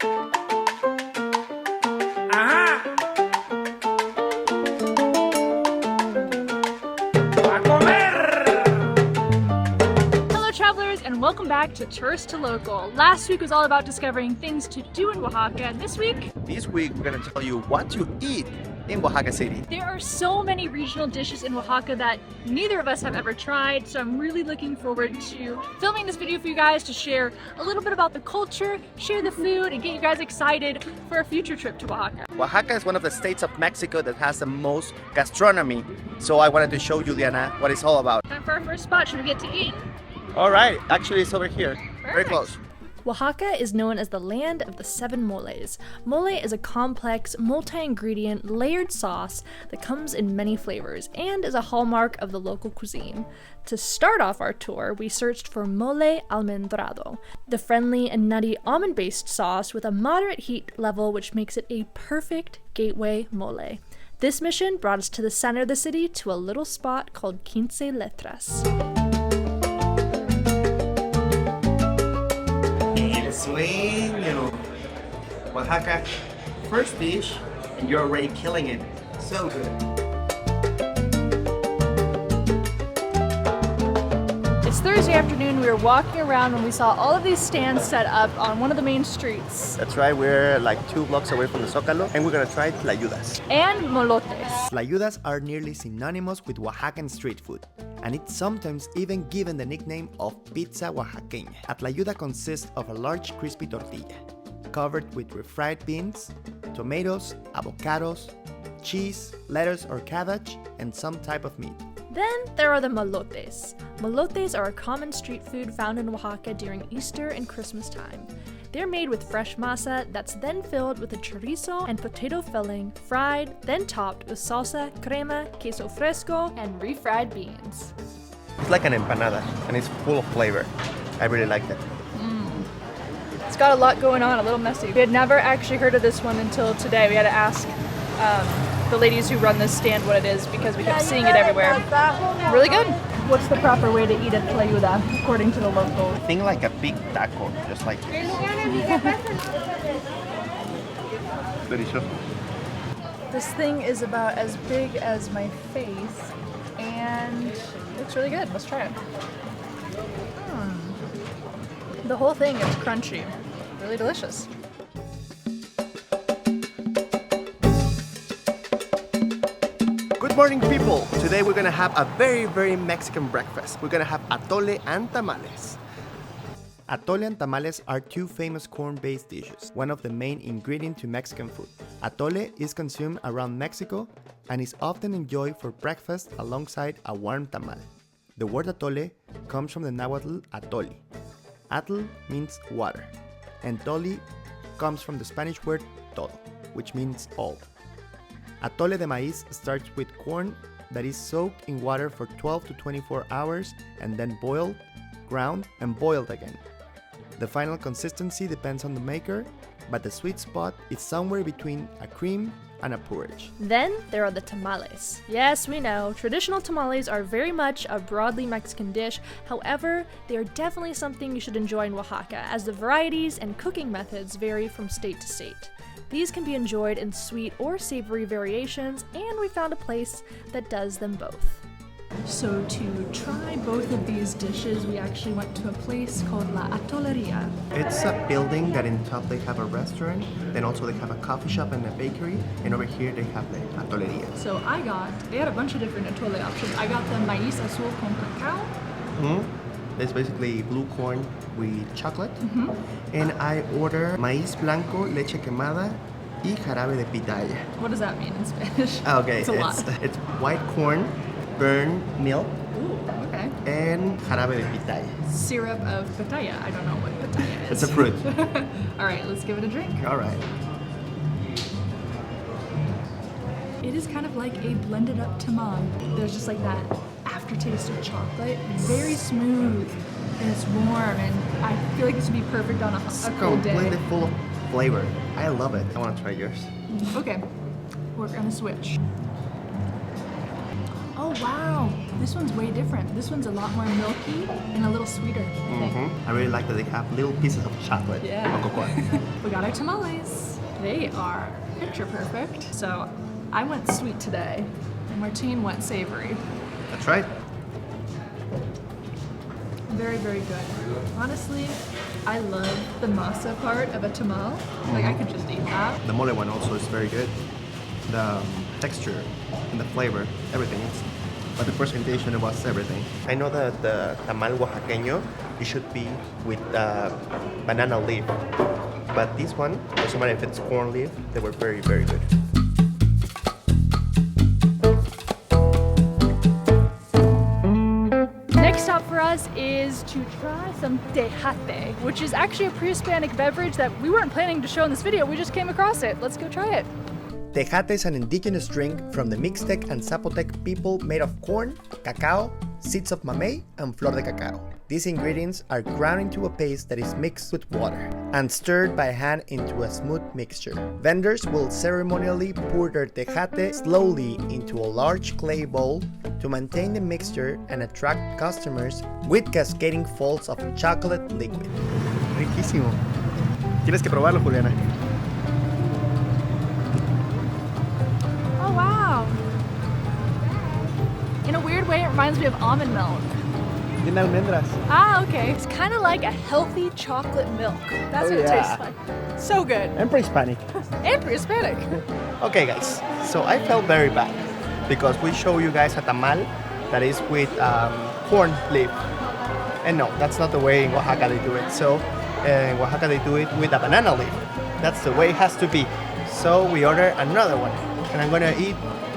¡Ajá! ¡A comer! Hello travelers and welcome back to Tourist to Local. Last week was all about discovering things to do in Oaxaca, and this week we're going to tell you what to eat in Oaxaca City. there are so many regional dishes in Oaxaca that neither of us have ever tried, so I'm really looking forward to filming this video for you guys to share a little bit about the culture, share the food, and get you guys excited for a future trip to Oaxaca. Oaxaca is one of the states of Mexico that has the most gastronomy. So I wanted to show you, Diana, what it's all about. Time for our first spot. Should we get to eat? All right, actually it's over here. Very Perfect. close. Oaxaca is known as the land of the seven moles. Mole is a complex, multi-ingredient, layered sauce that comes in many flavors and is a hallmark of the local cuisine. To start off our tour, we searched for mole almendrado, the friendly and nutty almond-based sauce with a moderate heat level which makes it a perfect gateway mole. This mission brought us to the center of the city to a little spot called Quince Letras. Sueño. Oaxaca, first dish, and you're already killing it. So good. It's Thursday afternoon. We were walking around when we saw all of these stands set up on one of the main streets. That's right, we're like 2 blocks away from the Zócalo, and we're gonna try Tlayudas. And molotes. Tlayudas are nearly synonymous with Oaxacan street food, and it's sometimes even given the nickname of pizza Oaxaqueña. A tlayuda consists of a large crispy tortilla, covered with refried beans, tomatoes, avocados, cheese, lettuce or cabbage, and some type of meat. Then there are the molotes. Molotes are a common street food found in Oaxaca during Easter and Christmas time. They're made with fresh masa that's then filled with a chorizo and potato filling, fried, then topped with salsa, crema, queso fresco, and refried beans. It's like an empanada, and it's full of flavor. I really like that. It's got a lot going on, a little messy. We had never actually heard of this one until today. We had to ask the ladies who run this stand what it is because we kept seeing it everywhere. Really good. What's the proper way to eat a tlayuda according to the local? Think like a big taco, just like this. Delicious. This thing is about as big as my face and it looks really good. Let's try it. The whole thing is crunchy. Really delicious. Good morning, people! Today we're gonna have a very Mexican breakfast. We're gonna have atole and tamales. Atole and tamales are 2 famous corn-based dishes, one of the main ingredients to Mexican food. Atole is consumed around Mexico and is often enjoyed for breakfast alongside a warm tamal. The word atole comes from the Nahuatl atoli. Atl means water, and toli comes from the Spanish word todo, which means all. Atole de maíz starts with corn that is soaked in water for 12 to 24 hours and then boiled, ground, and boiled again. The final consistency depends on the maker, but the sweet spot is somewhere between a cream and a porridge. Then there are the tamales. Yes, we know, traditional tamales are very much a broadly Mexican dish. However, they are definitely something you should enjoy in Oaxaca, as the varieties and cooking methods vary from state to state. These can be enjoyed in sweet or savory variations, and we found a place that does them both. So to try both of these dishes, we actually went to a place called La Atoleria. It's a building that in top they have a restaurant, then also they have a coffee shop and a bakery, and over here they have the atoleria. So they had a bunch of different atole options. I got the maíz azul con cacao. It's basically blue corn with chocolate. And I order maíz blanco, leche quemada, y jarabe de pitaya. What does that mean in Spanish? Okay, It's a lot. it's white corn, burned milk, Ooh, okay. and jarabe de pitaya. Syrup of pitaya. I don't know what pitaya is. It's a fruit. All right, let's give it a drink. All right. It is kind of like a blended up tamal. There's just like that aftertaste of chocolate. It's very smooth and it's warm, and I feel like this would be perfect on a cold day. Completely full of flavor. I love it. I want to try yours. Okay, we're gonna switch. Oh wow, this one's way different. This one's a lot more milky and a little sweeter, I think. I really like that they have little pieces of chocolate. Yeah. on cocoa. We got our tamales. They are picture perfect. So I went sweet today, and Martine went savory. That's right. Very, very good. Honestly, I love the masa part of a tamal. Like I could just eat that. The mole one also is very good. The texture and the flavor, everything. But the presentation was everything. I know that the tamal Oaxaqueño, it should be with banana leaf. But this one, doesn't matter if it's corn leaf, they were very, very good. Next stop for us is to try some Tejate, which is actually a pre-Hispanic beverage that we weren't planning to show in this video. We just came across it. Let's go try it. Tejate is an indigenous drink from the Mixtec and Zapotec people made of corn, cacao, seeds of mamey, and flor de cacao. These ingredients are ground into a paste that is mixed with water and stirred by hand into a smooth mixture. Vendors will ceremonially pour their tejate slowly into a large clay bowl to maintain the mixture and attract customers with cascading falls of chocolate liquid. Riquísimo. Tienes que probarlo, Juliana. Oh wow! In a weird way, it reminds me of almond milk. Tiene almendras. Ah, okay. It's kind of like a healthy chocolate milk. That's what it tastes like. So good. And pre-Hispanic. And pre-Hispanic. Okay guys, so I felt very bad because we show you guys a tamal that is with corn leaf. And no, that's not the way in Oaxaca they do it. So in Oaxaca they do it with a banana leaf. That's the way it has to be. So we order another one. And I'm gonna eat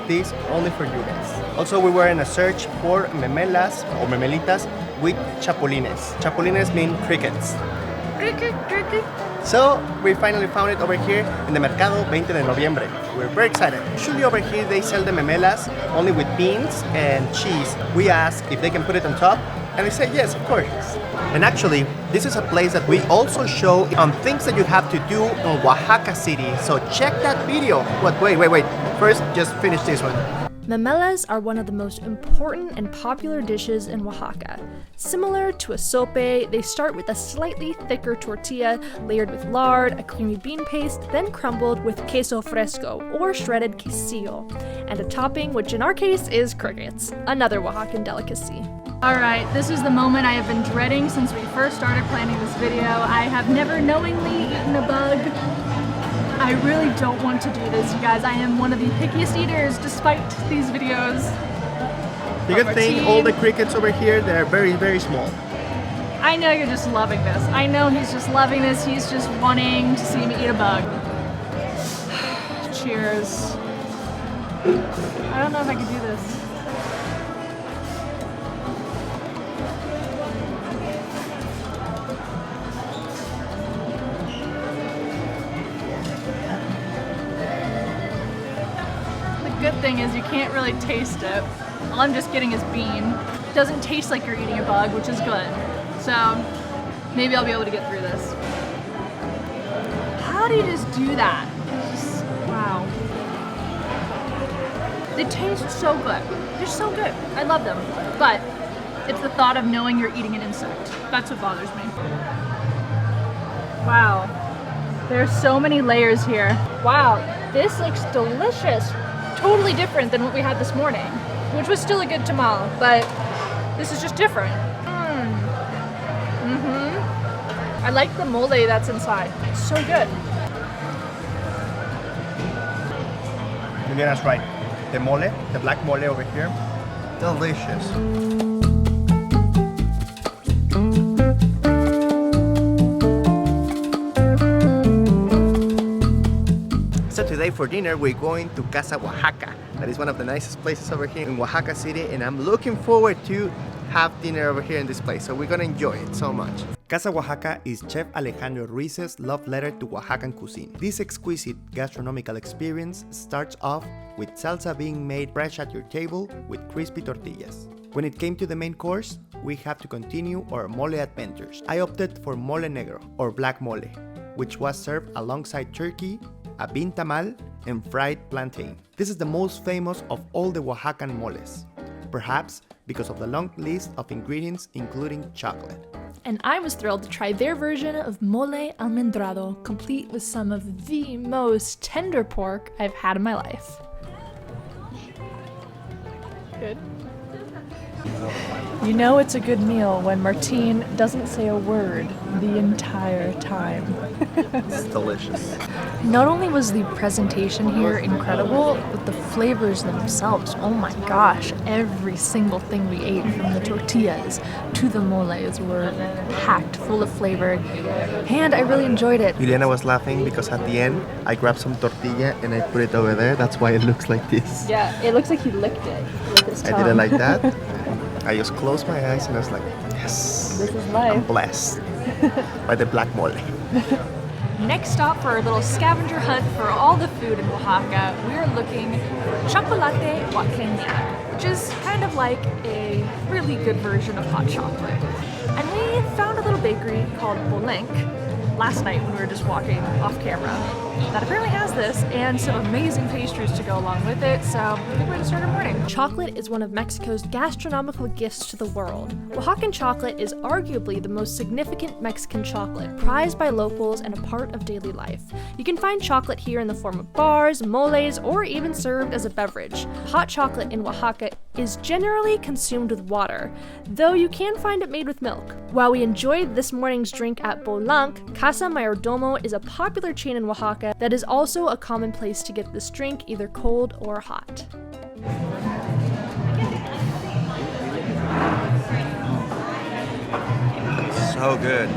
this only for you guys. Also, we were in a search for memelas or memelitas with chapulines. Chapulines mean crickets. So we finally found it over here in the Mercado 20 de Noviembre. We're very excited. Usually over here they sell the memelas only with beans and cheese. We asked if they can put it on top, and they said yes, of course. And actually, this is a place that we also show on things that you have to do in Oaxaca City. So check that video. Wait. First, just finish this one. Memelas are one of the most important and popular dishes in Oaxaca. Similar to a sope, they start with a slightly thicker tortilla layered with lard, a creamy bean paste, then crumbled with queso fresco or shredded quesillo, and a topping which in our case is crickets, another Oaxacan delicacy. Alright, this is the moment I have been dreading since we first started planning this video. I have never knowingly eaten a bug. I really don't want to do this, you guys. I am one of the pickiest eaters despite these videos. The good thing, all the crickets over here, they're very, very small. I know you're just loving this. I know he's just loving this. He's just wanting to see me eat a bug. Cheers. I don't know if I could do this. Good thing is you can't really taste it. All I'm just getting is bean. It doesn't taste like you're eating a bug, which is good. So maybe I'll be able to get through this. How do you just do that? Just, wow. They taste so good. They're so good. I love them. But it's the thought of knowing you're eating an insect. That's what bothers me. Wow. There's so many layers here. Wow, this looks delicious. Totally different than what we had this morning, which was still a good tamal, but this is just different. I like the mole that's inside. It's so good. Juliana's right. The mole, the black mole over here, delicious. So today for dinner we're going to Casa Oaxaca. That is one of the nicest places over here in Oaxaca City, and I'm looking forward to have dinner over here in this place. So we're gonna enjoy it so much. Casa Oaxaca is Chef Alejandro Ruiz's love letter to Oaxacan cuisine. This exquisite gastronomical experience starts off with salsa being made fresh at your table with crispy tortillas. When it came to the main course, we have to continue our mole adventures. I opted for mole negro, or black mole, which was served alongside turkey, a bean tamal, and fried plantain. This is the most famous of all the Oaxacan moles. perhaps because of the long list of ingredients including chocolate. And I was thrilled to try their version of mole almendrado, complete with some of the most tender pork I've had in my life. Good. You know it's a good meal when Martine doesn't say a word the entire time. It's delicious. Not only was the presentation here incredible, but the flavors themselves, oh my gosh, every single thing we ate, from the tortillas to the moles, were packed full of flavor, and I really enjoyed it. Juliana was laughing because at the end I grabbed some tortilla and I put it over there. That's why it looks like this. Yeah, it looks like he licked it with his tongue. I did it like that. I just closed my eyes and I was like, yes, This is life. I'm blessed by the black mole. Next stop for our little scavenger hunt for all the food in Oaxaca, we're looking for chocolate Oaxaqueño, which is kind of like a really good version of hot chocolate. And we found a little bakery called Blanco last night when we were just walking off camera that apparently has this and some amazing pastries to go along with it, so a good way to start our morning. Chocolate is one of Mexico's gastronomical gifts to the world. Oaxacan chocolate is arguably the most significant Mexican chocolate, prized by locals and a part of daily life. You can find chocolate here in the form of bars, moles, or even served as a beverage. Hot chocolate in Oaxaca is generally consumed with water, though you can find it made with milk. While we enjoyed this morning's drink at Blanco, Casa Mayordomo is a popular chain in Oaxaca that is also a common place to get this drink either cold or hot. So good.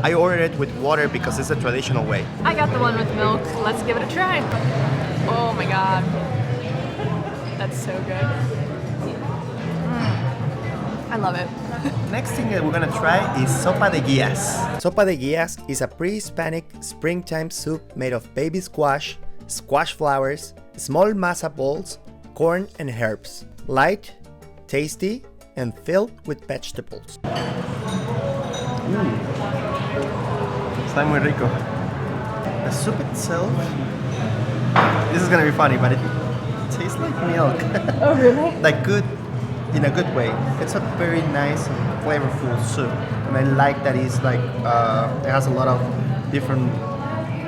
I ordered it with water because it's a traditional way. I got the one with milk. Let's give it a try. Oh my god. That's so good. I love it. Next thing that we're gonna try is Sopa de Guías. Sopa de Guías is a pre-Hispanic springtime soup made of baby squash, squash flowers, small masa balls, corn and herbs. Light, tasty, and filled with vegetables. Está muy rico. The soup itself, this is gonna be funny, but it tastes like milk. Oh really? Like good, in a good way. It's a very nice and flavorful soup, and I like that it's like it has a lot of different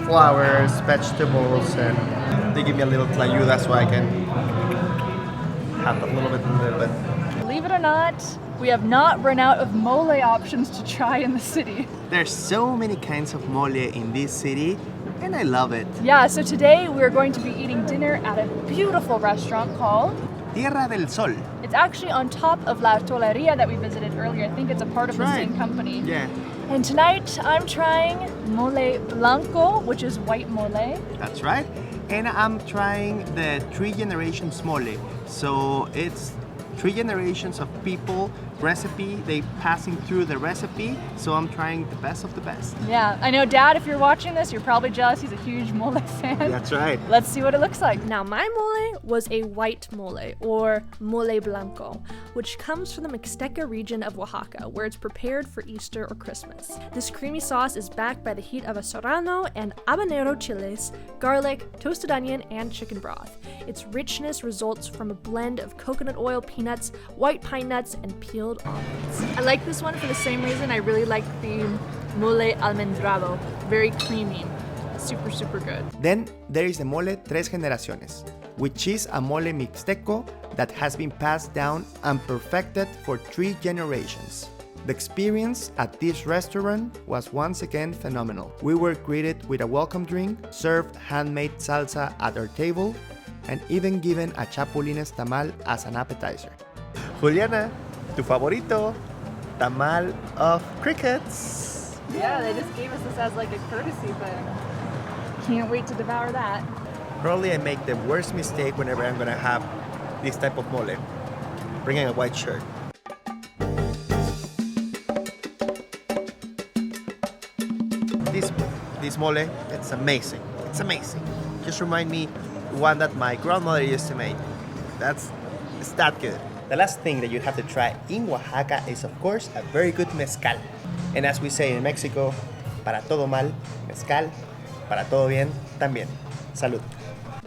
flowers, vegetables, and they give me a little tlayudas so I can have a little bit. Believe it or not, we have not run out of mole options to try in the city. There's so many kinds of mole in this city, and I love it. Yeah, so today we're going to be eating dinner at a beautiful restaurant called Tierra del Sol. It's actually on top of La Toleria that we visited earlier. I think it's a part of the same company. Yeah, And tonight I'm trying mole blanco, which is white mole. that's right. And I'm trying the 3 generations mole. So it's 3 generations of people, recipe, they passing through the recipe. So I'm trying the best of the best. Yeah, I know Dad, if you're watching this, you're probably jealous. He's a huge mole fan. That's right. Let's see what it looks like. Now, my mole was a white mole, or mole blanco, which comes from the Mixteca region of Oaxaca, where it's prepared for Easter or Christmas. This creamy sauce is backed by the heat of a serrano and habanero chilies, garlic, toasted onion, and chicken broth. Its richness results from a blend of coconut oil, peanuts, white pine nuts, and peeled almonds. I like this one for the same reason I really like the mole almendrado. Very creamy. Super, super good. Then there is the mole Tres Generaciones, which is a mole mixteco that has been passed down and perfected for 3 generations. The experience at this restaurant was once again phenomenal. We were greeted with a welcome drink, served handmade salsa at our table, and even given a chapulines tamal as an appetizer. Juliana, tu favorito, tamal of crickets. Yeah, they just gave us this as like a courtesy thing. Can't wait to devour that. Probably I make the worst mistake whenever I'm gonna have this type of mole, bringing a white shirt. This mole, it's amazing. It's amazing. Just remind me one that my grandmother used to make. It's that good. The last thing that you have to try in Oaxaca is, of course, a very good mezcal. And as we say in Mexico, para todo mal, mezcal, para todo bien, también. Salud.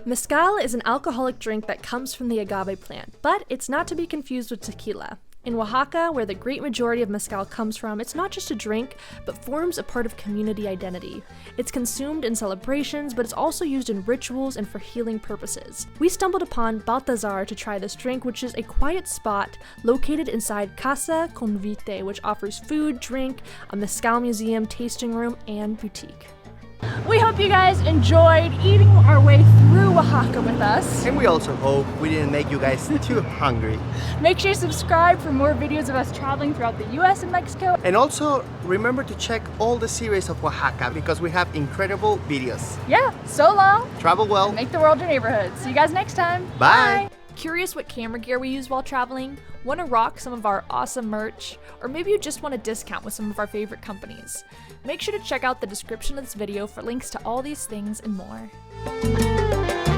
Mezcal is an alcoholic drink that comes from the agave plant, but it's not to be confused with tequila. In Oaxaca, where the great majority of mezcal comes from, it's not just a drink, but forms a part of community identity. It's consumed in celebrations, but it's also used in rituals and for healing purposes. We stumbled upon Baltazar to try this drink, which is a quiet spot located inside Casa Convite, which offers food, drink, a mezcal museum, tasting room, and boutique. We hope you guys enjoyed eating our way through Oaxaca with us. And we also hope we didn't make you guys too hungry. Make sure you subscribe for more videos of us traveling throughout the US and Mexico. And also remember to check all the series of Oaxaca because we have incredible videos. Yeah, so long. Travel well. Make the world your neighborhood. See you guys next time. Bye. Curious what camera gear we use while traveling? Want to rock some of our awesome merch? Or maybe you just want a discount with some of our favorite companies? Make sure to check out the description of this video for links to all these things and more.